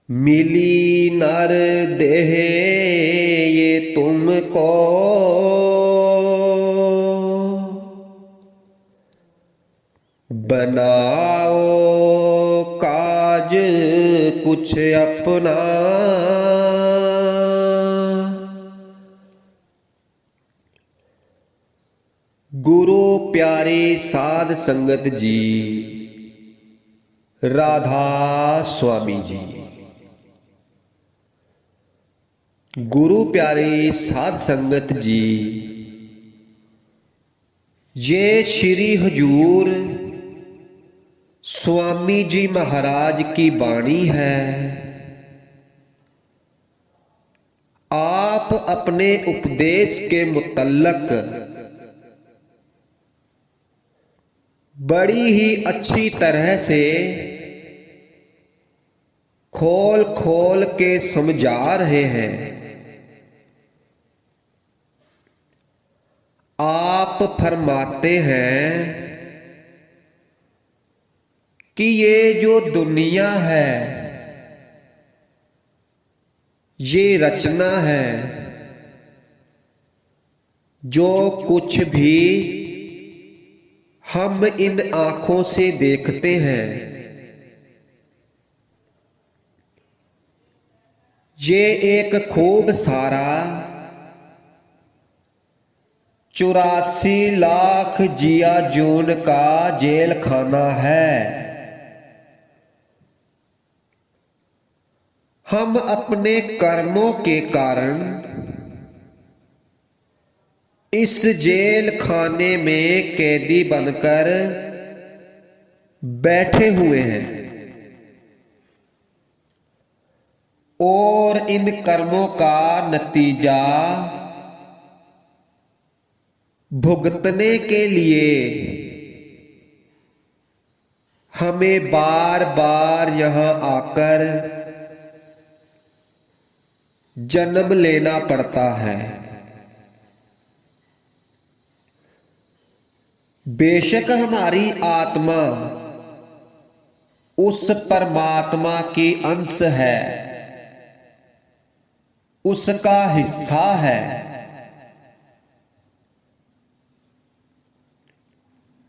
मिली नर देह ये तुमको, बनाओ काज कुछ अपना। गुरु प्यारे साध संगत जी, राधा स्वामी जी। गुरु प्यारे साध संगत जी, ये श्री हजूर स्वामी जी महाराज की वाणी है। आप अपने उपदेश के मुतल्लक बड़ी ही अच्छी तरह से खोल खोल के समझा रहे हैं। आप फरमाते हैं कि ये जो दुनिया है, ये रचना है। जो कुछ भी हम इन आंखों से देखते हैं, ये एक खूब सारा 84 लाख जिया जून का जेल खाना है। हम अपने कर्मों के कारण इस जेल खाने में कैदी बनकर बैठे हुए हैं और इन कर्मों का नतीजा भुगतने के लिए हमें बार बार यहां आकर जन्म लेना पड़ता है। बेशक हमारी आत्मा उस परमात्मा की अंश है, उसका हिस्सा है।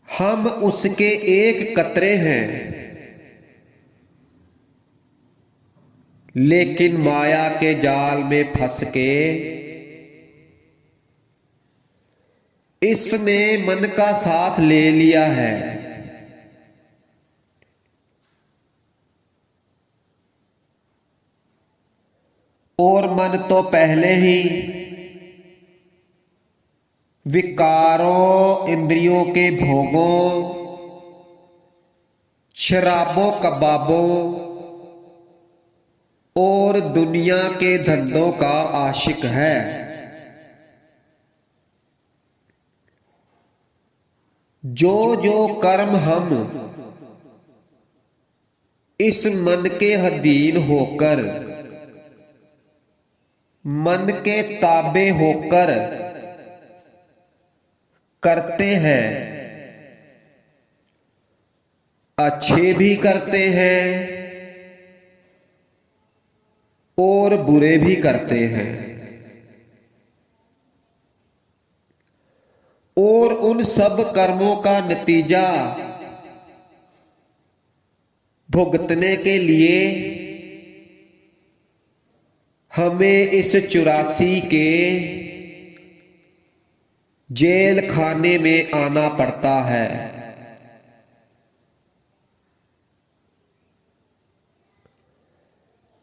हम उसके एक कतरे हैं, लेकिन माया के जाल में फंस के इसने मन का साथ ले लिया है। और मन तो पहले ही विकारों, इंद्रियों के भोगों, शराबों कबाबों और दुनिया के धंधों का आशिक है। जो जो कर्म हम इस मन के अधीन होकर, मन के ताबे होकर करते हैं, अच्छे भी करते हैं और बुरे भी करते हैं, और उन सब कर्मों का नतीजा भुगतने के लिए हमें इस 84 के जेल खाने में आना पड़ता है।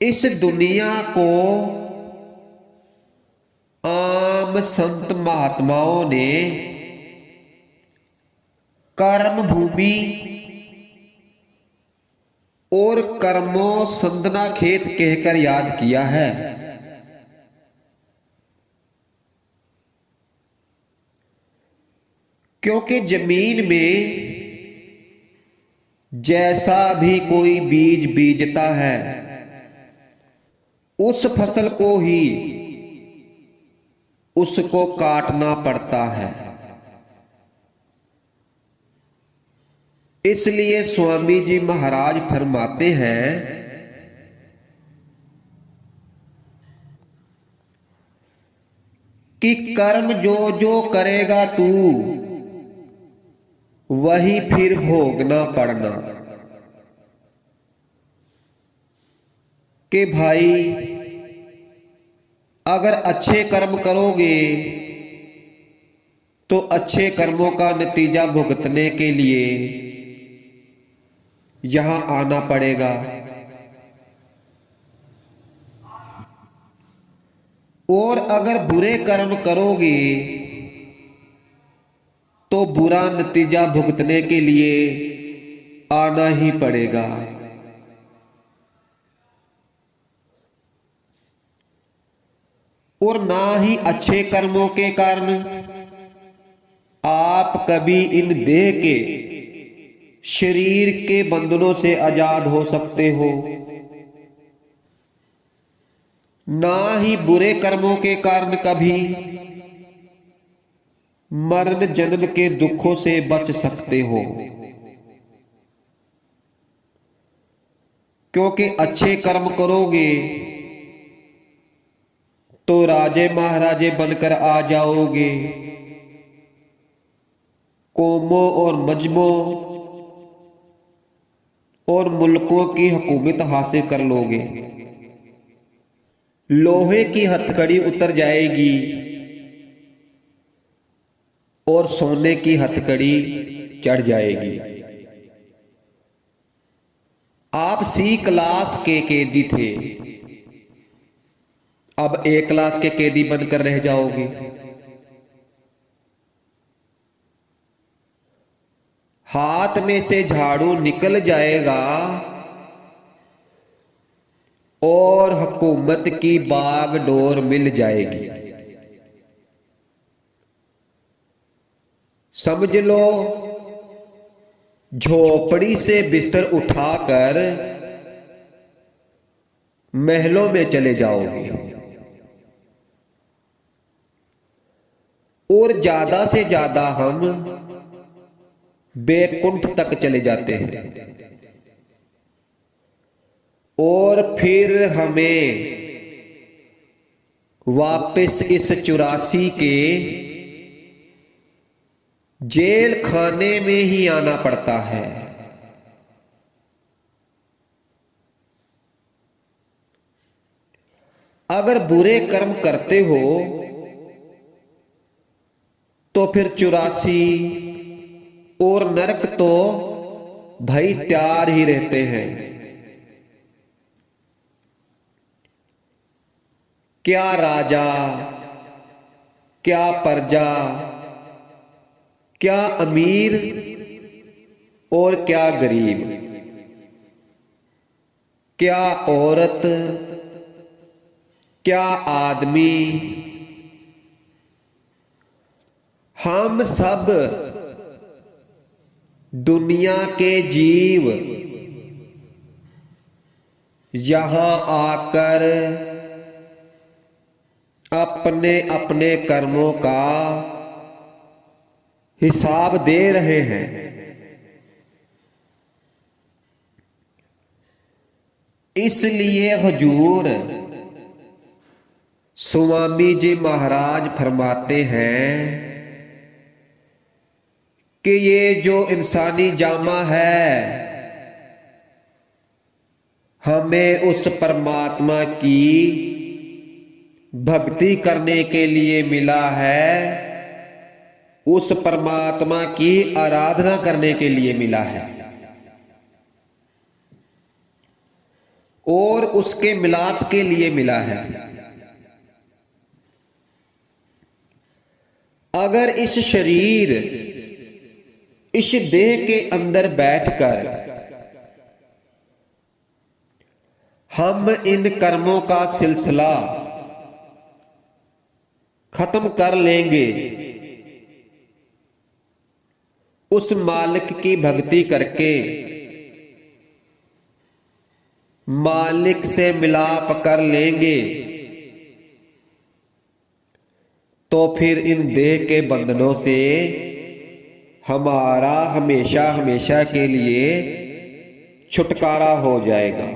इस दुनिया को आम संत महात्माओं ने कर्म भूमि और कर्मों संदना खेत कहकर याद किया है। क्योंकि जमीन में जैसा भी कोई बीज बीजता है, उस फसल को ही उसको काटना पड़ता है। इसलिए स्वामी जी महाराज फरमाते हैं कि कर्म जो जो करेगा तू वही फिर भोगना पड़ना। कि भाई अगर अच्छे कर्म करोगे तो अच्छे कर्मों का नतीजा भुगतने के लिए यहां आना पड़ेगा, और अगर बुरे कर्म करोगे तो बुरा नतीजा भुगतने के लिए आना ही पड़ेगा। और ना ही अच्छे कर्मों के कारण आप कभी इन देह के शरीर के बंधनों से आजाद हो सकते हो, ना ही बुरे कर्मों के कारण कभी मरण जन्म के दुखों से बच सकते हो। क्योंकि अच्छे कर्म करोगे तो राजे महाराजे बनकर आ जाओगे, कौमों और मजहबों और मुल्कों की हुकूमत हासिल कर लोगे, लोहे की हथकड़ी उतर जाएगी और सोने की हथकड़ी चढ़ जाएगी। आप सी क्लास के कैदी थे, अब ए क्लास के कैदी बनकर रह जाओगे। हाथ में से झाड़ू निकल जाएगा और हुकूमत की बागडोर मिल जाएगी। समझ लो झोपड़ी से बिस्तर उठाकर महलों में चले जाओगे, और ज्यादा से ज्यादा हम बैकुंठ तक चले जाते हैं, और फिर हमें वापस इस 84 के जेल खाने में ही आना पड़ता है। अगर बुरे कर्म करते हो तो फिर 84 और नरक तो भाई तैयार ही रहते हैं। क्या राजा, क्या प्रजा, क्या अमीर और क्या गरीब, क्या औरत, क्या आदमी, हम सब दुनिया के जीव यहां आकर अपने अपने कर्मों का हिसाब दे रहे हैं। इसलिए हुजूर स्वामी जी महाराज फरमाते हैं कि ये जो इंसानी जामा है हमें उस परमात्मा की भक्ति करने के लिए मिला है, उस परमात्मा की आराधना करने के लिए मिला है, और उसके मिलाप के लिए मिला है। अगर इस शरीर, इस देह के अंदर बैठकर हम इन कर्मों का सिलसिला खत्म कर लेंगे, उस मालिक की भक्ति करके मालिक से मिलाप कर लेंगे, तो फिर इन देह के बंधनों से हमारा हमेशा हमेशा के लिए छुटकारा हो जाएगा,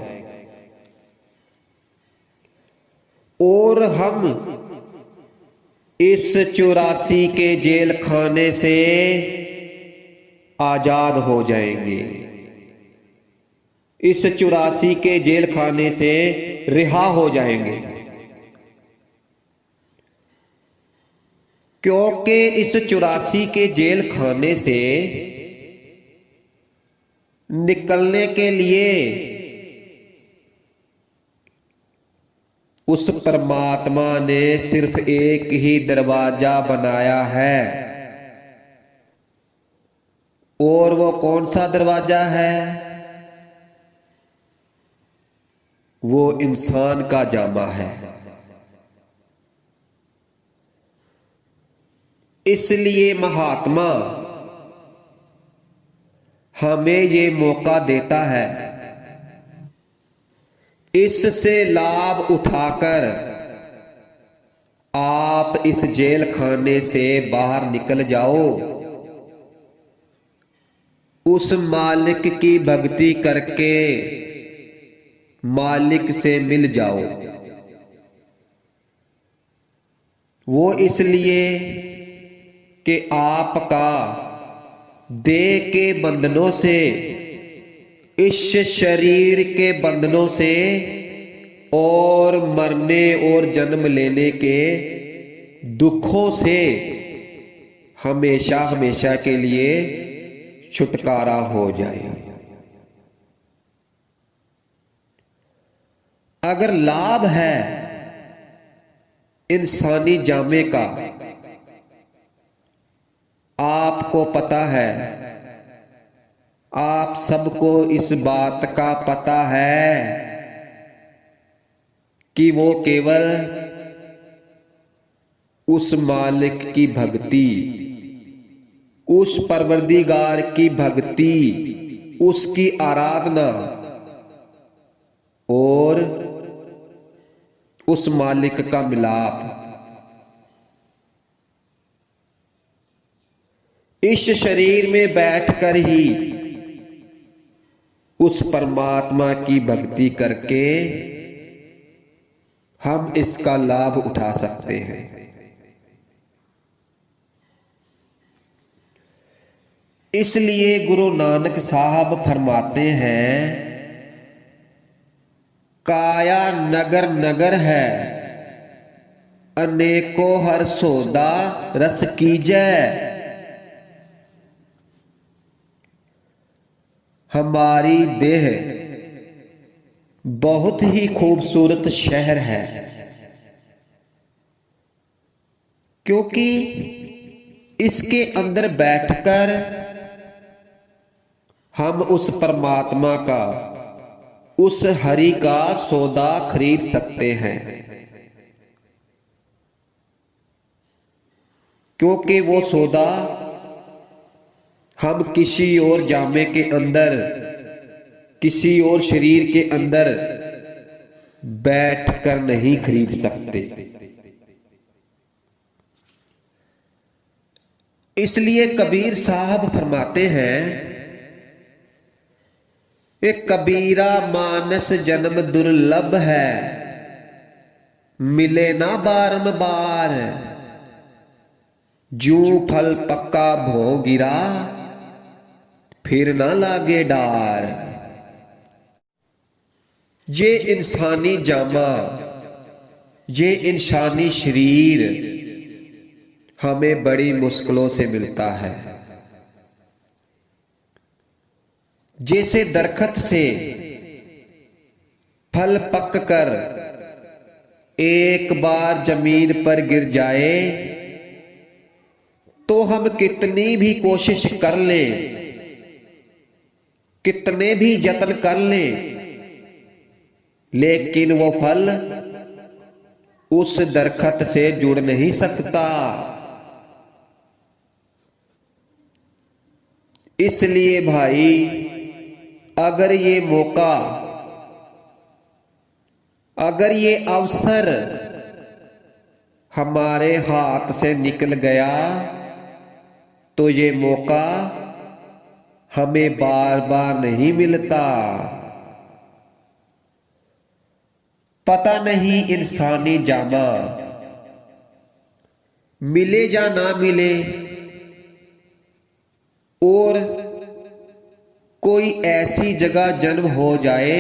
और हम इस 84 के जेल खाने से आजाद हो जाएंगे, इस 84 के जेल खाने से रिहा हो जाएंगे। क्योंकि इस 84 के जेल खाने से निकलने के लिए उस परमात्मा ने सिर्फ एक ही दरवाजा बनाया है। और वो कौन सा दरवाजा है? वो इंसान का जामा है। इसलिए महात्मा हमें ये मौका देता है, इससे लाभ उठाकर आप इस जेल खाने से बाहर निकल जाओ, उस मालिक की भक्ति करके मालिक से मिल जाओ। वो इसलिए कि आपका देह के बंधनों से, इस शरीर के बंधनों से और मरने और जन्म लेने के दुखों से हमेशा हमेशा के लिए छुटकारा हो जाए। अगर लाभ है इंसानी जामे का, आपको पता है, आप सबको इस बात का पता है कि वो केवल उस मालिक की भक्ति, उस परवरदिगार की भक्ति, उसकी आराधना और उस मालिक का मिलाप, इस शरीर में बैठकर ही उस परमात्मा की भक्ति करके हम इसका लाभ उठा सकते हैं। इसलिए गुरु नानक साहब फरमाते हैं, काया नगर नगर है, अनेकों हर सौदा रस कीजै। हमारी देह बहुत ही खूबसूरत शहर है, क्योंकि इसके अंदर बैठकर हम उस परमात्मा का, उस हरि का सौदा खरीद सकते हैं। क्योंकि वो सौदा हम किसी और जामे के अंदर, किसी और शरीर के अंदर बैठकर नहीं खरीद सकते। इसलिए कबीर साहब फरमाते हैं, एक कबीरा मानस जन्म दुर्लभ है, मिले ना बारंबार, जू फल पक्का भो गिरा, फिर ना लागे डार। ये इंसानी जामा, ये इंसानी शरीर हमें बड़ी मुश्किलों से मिलता है। जैसे दरख्त से फल पक कर एक बार जमीन पर गिर जाए तो हम कितनी भी कोशिश कर लें, कितने भी यत्न कर लें, लेकिन वो फल उस दरख्त से जुड़ नहीं सकता। इसलिए भाई, अगर ये मौका, अगर ये अवसर हमारे हाथ से निकल गया तो ये मौका हमें बार बार नहीं मिलता। पता नहीं इंसानी जामा मिले या ना मिले, और कोई ऐसी जगह जन्म हो जाए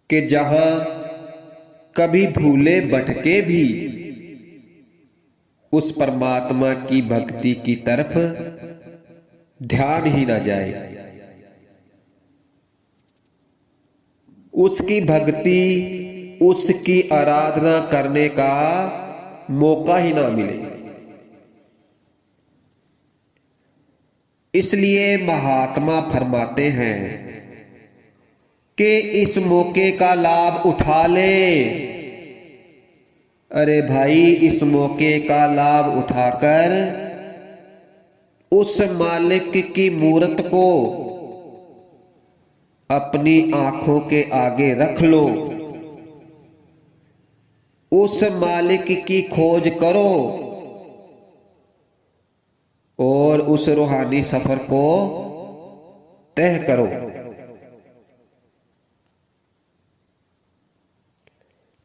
कि जहां कभी भूले भटके भी उस परमात्मा की भक्ति की तरफ ध्यान ही ना जाए, उसकी भक्ति, उसकी आराधना करने का मौका ही ना मिले। इसलिए महात्मा फरमाते हैं कि इस मौके का लाभ उठा ले। अरे भाई, इस मौके का लाभ उठाकर उस मालिक की मूरत को अपनी आंखों के आगे रख लो, उस मालिक की खोज करो और उस रूहानी सफर को तय करो।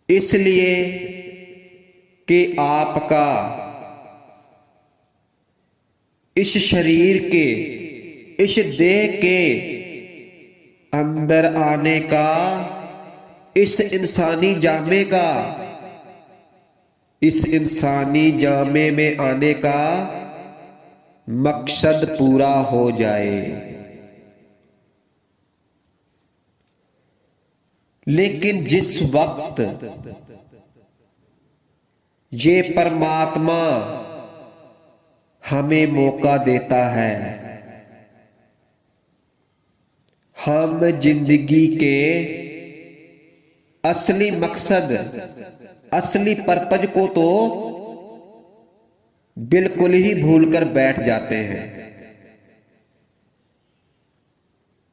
इसलिए कि आपका इस शरीर के, इस देह के अंदर आने का, इस इंसानी जामे का, इस इंसानी जामे में आने का मकसद पूरा हो जाए। लेकिन जिस वक्त ये परमात्मा हमें मौका देता है, हम जिंदगी के असली मकसद, असली पर्पज को तो बिल्कुल ही भूलकर बैठ जाते हैं।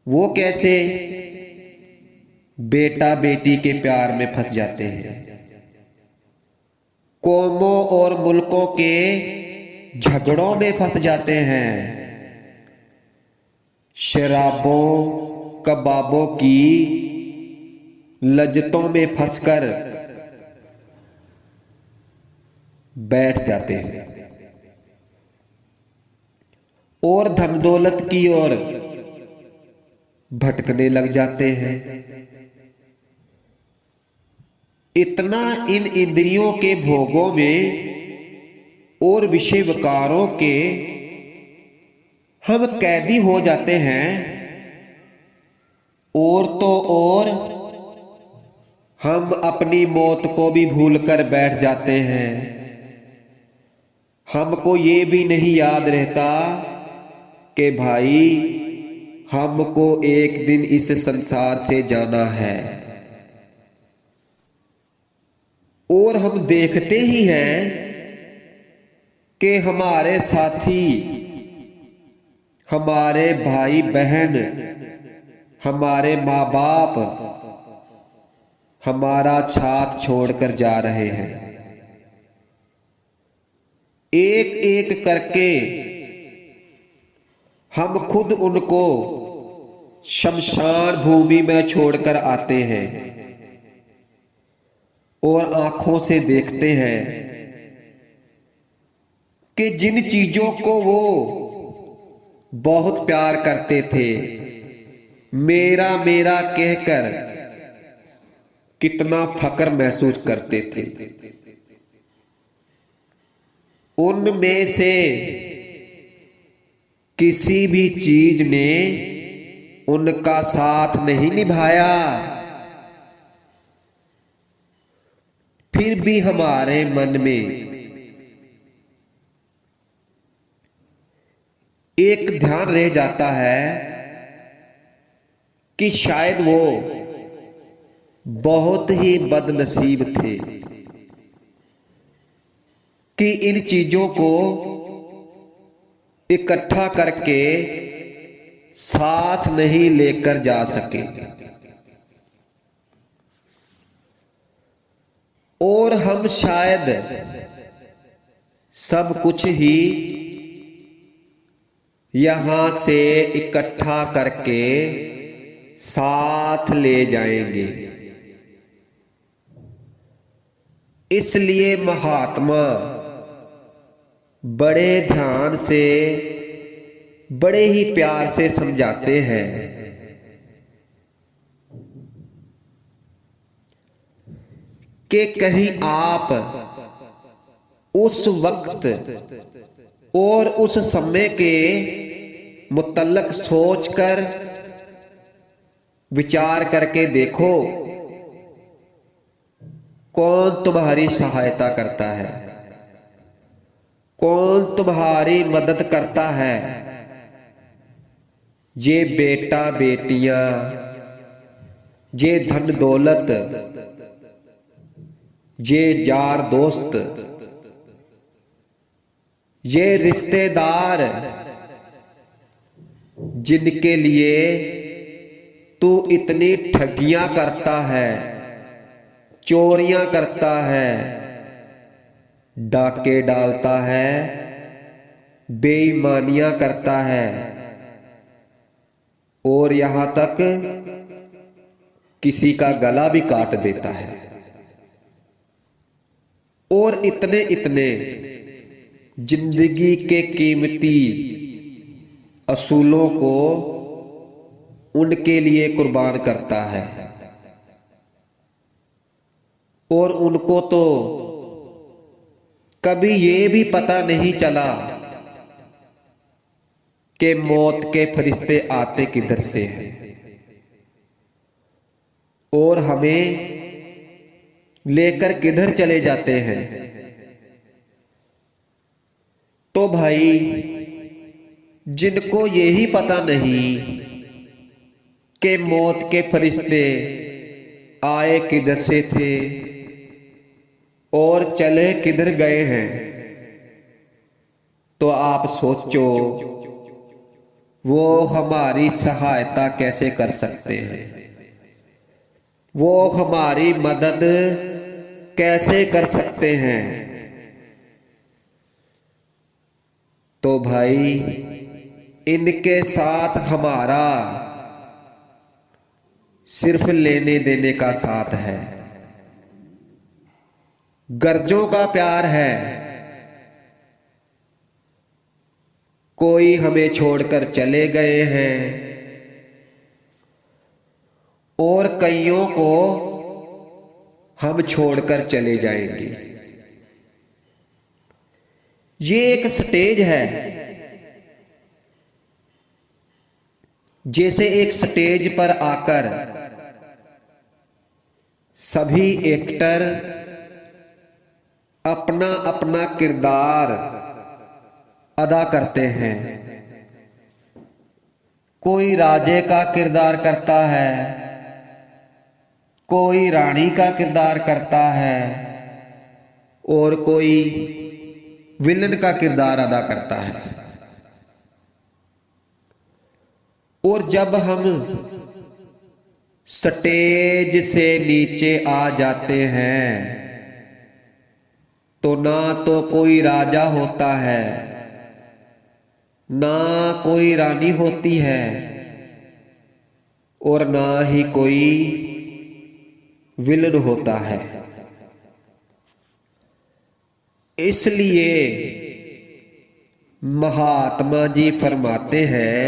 वो कैसे? बेटा बेटी के प्यार में फंस जाते हैं, कौमों और मुल्कों के झगड़ों में फंस जाते हैं, शराबों कबाबों की लज्जतों में फंसकर बैठ जाते हैं और धन दौलत की ओर भटकने लग जाते हैं। इतना इन इंद्रियों के भोगों में और विषय विकारों के हम कैदी हो जाते हैं, और तो और हम अपनी मौत को भी भूलकर बैठ जाते हैं। हमको ये भी नहीं याद रहता कि भाई हमको एक दिन इस संसार से जाना है, और हम देखते ही हैं कि हमारे साथी, हमारे भाई बहन, हमारे माँ बाप हमारा साथ छोड़कर जा रहे हैं। एक एक करके हम खुद उनको शमशान भूमि में छोड़कर आते हैं और आंखों से देखते हैं कि जिन चीजों को वो बहुत प्यार करते थे, मेरा मेरा कहकर कितना फक्र महसूस करते थे, उनमें से किसी भी चीज ने उनका साथ नहीं निभाया। फिर भी हमारे मन में एक ध्यान रह जाता है कि शायद वो बहुत ही बदनसीब थे कि इन चीजों को इकट्ठा करके साथ नहीं लेकर जा सके, और हम शायद सब कुछ ही यहां से इकट्ठा करके साथ ले जाएंगे। इसलिए महात्मा बड़े ध्यान से, बड़े ही प्यार से समझाते हैं कि कहीं आप उस वक्त और उस समय के मुतल्लक सोचकर विचार करके देखो, कौन तुम्हारी सहायता करता है, कौन तुम्हारी मदद करता है। ये बेटा बेटियां, ये धन दौलत, ये यार दोस्त, ये रिश्तेदार जिनके लिए तू इतनी ठगियां करता है, चोरियां करता है, डाके डालता है, बेईमानियां करता है और यहां तक किसी का गला भी काट देता है। और इतने इतने जिंदगी के कीमती असूलों को उनके लिए कुर्बान करता है। और उनको तो कभी ये भी पता नहीं चला कि मौत के फरिश्ते आते किधर से हैं और हमें लेकर किधर चले जाते हैं। तो भाई, जिनको यही पता नहीं कि मौत के फरिश्ते आए किधर से थे और चले किधर गए हैं, तो आप सोचो वो हमारी सहायता कैसे कर सकते हैं, वो हमारी मदद कैसे कर सकते हैं। तो भाई, इनके साथ हमारा सिर्फ लेने देने का साथ है, गर्जों का प्यार है। कोई हमें छोड़कर चले गए हैं और कईयों को हम छोड़कर चले जाएंगे। ये एक स्टेज है, जैसे एक स्टेज पर आकर सभी एक्टर अपना अपना किरदार अदा करते हैं। कोई राजे का किरदार करता है, कोई रानी का किरदार करता है और कोई विलन का किरदार अदा करता है। और जब हम स्टेज से नीचे आ जाते हैं तो ना तो कोई राजा होता है, ना कोई रानी होती है और ना ही कोई विलन होता है। इसलिए महात्मा जी फरमाते हैं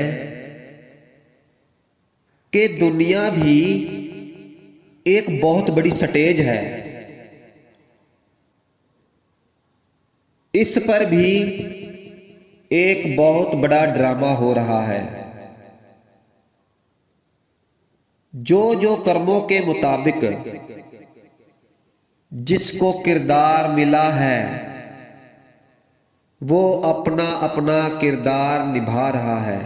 कि दुनिया भी एक बहुत बड़ी स्टेज है, इस पर भी एक बहुत बड़ा ड्रामा हो रहा है। जो जो कर्मों के मुताबिक जिसको किरदार मिला है वो अपना अपना किरदार निभा रहा है,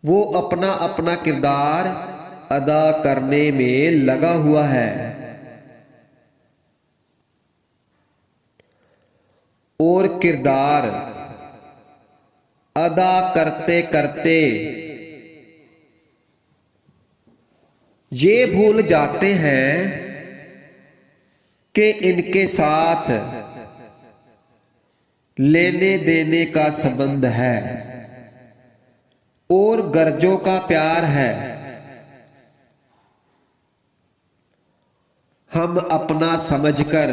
वो अपना अपना किरदार अदा करने में लगा हुआ है। और किरदार अदा करते करते ये भूल जाते हैं कि इनके साथ लेने देने का संबंध है और गर्जों का प्यार है। हम अपना समझकर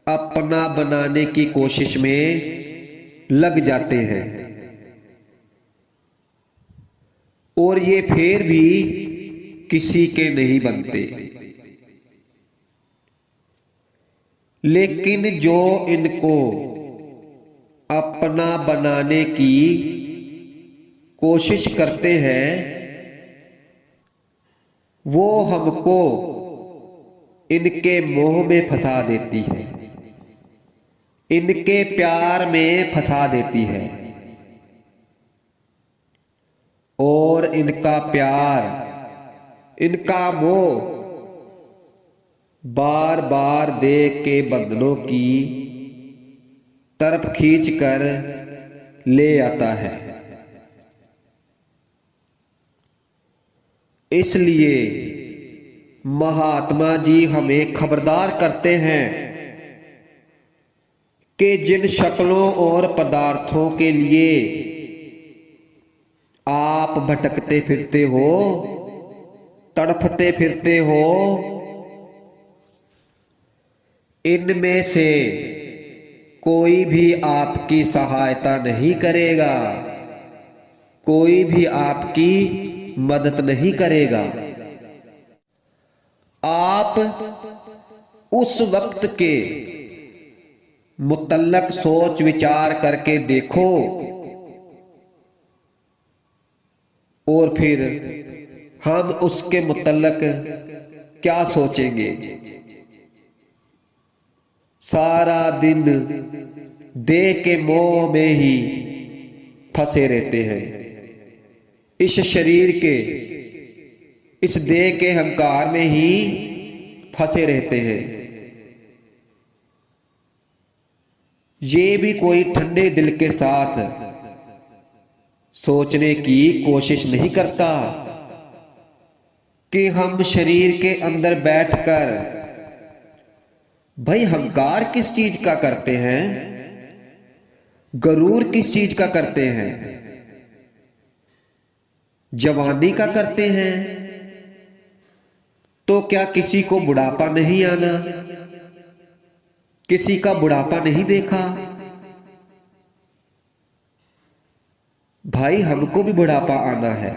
अपना बनाने की कोशिश में लग जाते हैं और ये फिर भी किसी के नहीं बनते। लेकिन जो इनको अपना बनाने की कोशिश करते हैं वो हमको इनके मोह में फंसा देती है, इनके प्यार में फंसा देती है और इनका प्यार, इनका मोह बार बार देह के बंधनों की तरफ खींच कर ले आता है। इसलिए महात्मा जी हमें खबरदार करते हैं कि जिन शक्लों और पदार्थों के लिए आप भटकते फिरते हो, तड़फते फिरते हो, इनमें से कोई भी आपकी सहायता नहीं करेगा, कोई भी आपकी मदद नहीं करेगा। आप उस वक्त के मुतल्लक सोच विचार करके देखो और फिर हम उसके मुतल्लक क्या सोचेंगे। सारा दिन देह के मोह में ही फंसे रहते हैं, इस शरीर के, इस देह के अहंकार में ही फंसे रहते हैं। ये भी कोई ठंडे दिल के साथ सोचने की कोशिश नहीं करता कि हम शरीर के अंदर बैठकर भाई अहंकार किस चीज का करते हैं, गरूर किस चीज का करते हैं, जवानी का करते हैं। तो क्या किसी को बुढ़ापा नहीं आना, किसी का बुढ़ापा नहीं देखा? भाई हमको भी बुढ़ापा आना है।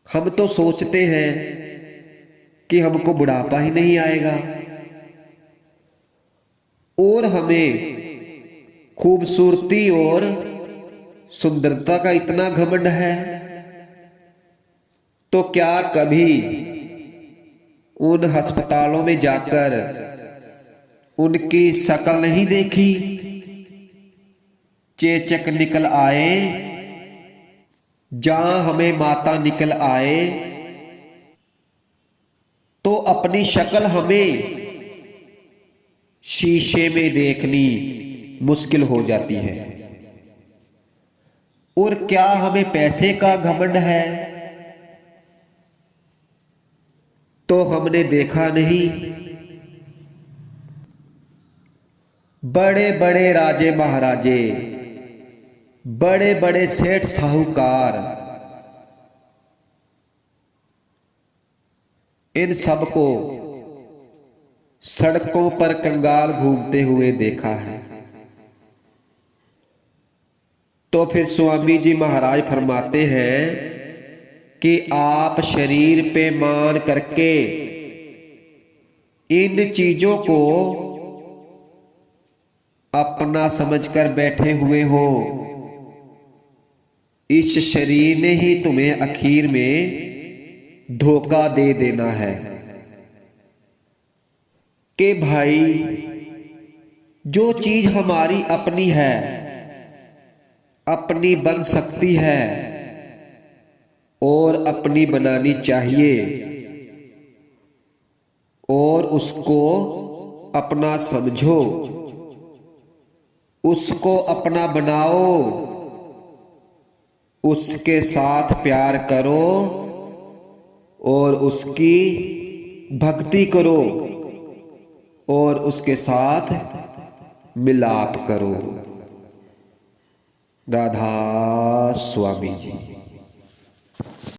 हम तो सोचते हैं कि हमको बुढ़ापा ही नहीं आएगा और हमें खूबसूरती और सुंदरता का इतना घमंड है, तो क्या कभी उन अस्पतालों में जाकर उनकी शक्ल नहीं देखी? चेचक निकल आए, जहां हमें माता निकल आए, तो अपनी शक्ल हमें शीशे में देखनी मुश्किल हो जाती है। और क्या हमें पैसे का घमंड है? तो हमने देखा नहीं, बड़े बड़े राजे महाराजे, बड़े बड़े सेठ साहूकार, इन सबको सड़कों पर कंगाल घूमते हुए देखा है। तो फिर स्वामी जी महाराज फरमाते हैं कि आप शरीर पे मान करके इन चीजों को अपना समझकर बैठे हुए हो। इस शरीर ने ही तुम्हें आखिर में धोखा दे देना है कि भाई जो चीज हमारी अपनी है, अपनी बन सकती है और अपनी बनानी चाहिए और उसको अपना समझो, उसको अपना बनाओ, उसके साथ प्यार करो और उसकी भक्ति करो और उसके साथ मिलाप करो। राधा स्वामी जी।